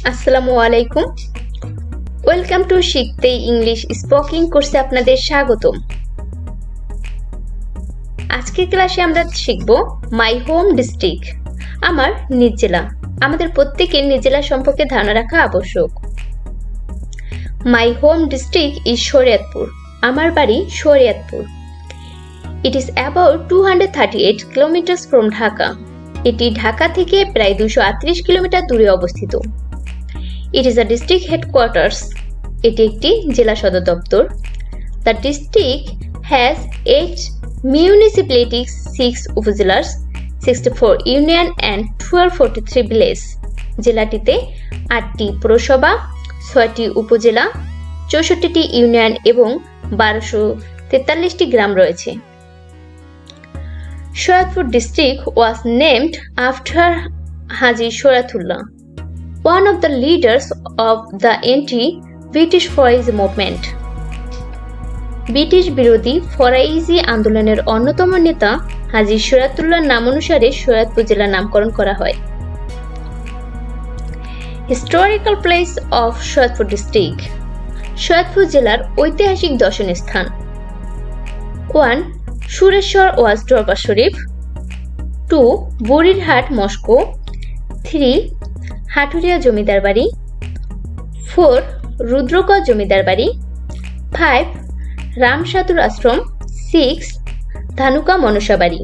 আসসালামু আলাইকুম। Welcome to শিখতেই ইংলিশ স্পোকিং কোর্সে আপনাদের স্বাগতম। আজকের ক্লাসে আমরা শিখব মাই হোম ডিস্ট্রিক্ট, আমার নিজ জেলা। আমাদের প্রত্যেকের নিজ জেলা সম্পর্কে ধারণা রাখা আবশ্যক। My home district is Shariatpur. আমার বাড়ি Shariatpur. It is about 238 kilometres from Dhaka. এটি ঢাকা থেকে প্রায় 238 কিলোমিটার দূরে অবস্থিত। It is a district headquarters. এটি একটি জেলা সদর দপ্তর। The district has 8 municipalities, 6 upazilas, 64 union and 1243 village. জেলাটিতে 8টি পৌরসভা, 6টি উপজেলা, 64টি ইউনিয়ন এবং 1243টি গ্রাম রয়েছে। Shariatpur district was named after Haji Shariatullah, one of the leaders of the anti-British Foraism movement. British বিরোধী ফরাইজি আন্দোলনের অন্যতম নেতা হাজী শরিয়াতুল্লাহর নাম অনুসারে শরিয়াতপুর জেলার নামকরণ করা হয়। Historical place of Shariatpur district. Shariatpur জেলার ঐতিহাসিক দর্শনীয় স্থান: 1. সুরেশ্বর ওয়াজ দরবার শরীফ। 2. বুড়িরহাট মস্কো। 3. হাটুরিয়া জমিদার বাড়ি। 4. রুদ্রকর জমিদার বাড়ি। 5. রামসাধুর আশ্রম। 6. ধানুকা মনসা বাড়ি।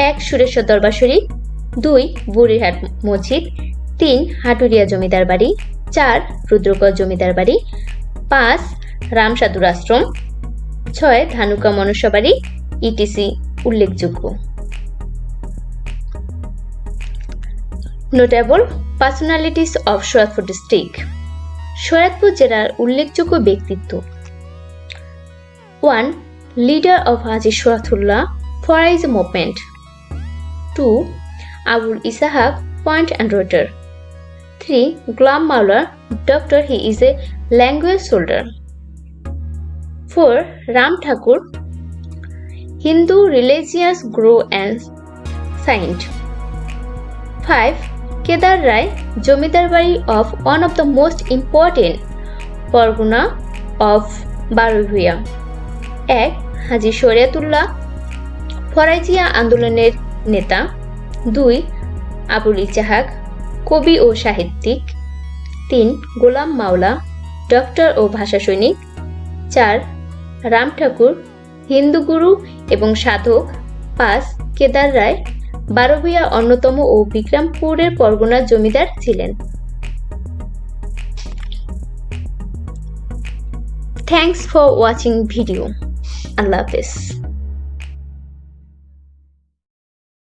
1. সুরেশ্বর দরবার শরীফ। 2. বুড়িরহাট মসজিদ। 3. হাটুরিয়া জমিদার বাড়ি। 4. রুদ্রকর জমিদার বাড়ি। 5. রামসাধুর আশ্রম। 6. ধানুকা মনসা বাড়ি ইটিসি উল্লেখযোগ্য। Notable personalities of Shariatpur district. Shariatpur জেলার উল্লেখযোগ্য ব্যক্তিত্ব: 1. Leader of Haji Shariatullah Faraizi movement. 2. Abul Ishaq poet and writer. 3. Golam Maola doctor, he is a language holder. 4. Ram Thakur, Hindu religious guru and saint. 5. Kedar Rai, zamindar bari of one of the most important pargana of বারোভিয়া। 1. হাজী শরিয়াতুল্লাহ, ফরাইজিয়া আন্দোলনের নেতা। 2. আবুল ইসাহাক, কবি ও সাহিত্যিক। 3. গোলাম মাওলা, ডক্টর ও ভাষা সৈনিক। 4. রাম ঠাকুর, হিন্দু গুরু এবং সাধক। 5. কেদার রায়, বারোভিয়া অন্যতম ও বিক্রমপুরের পরগনার জমিদার ছিলেন। Thanks for watching video. আল্লাহ হাফেজ।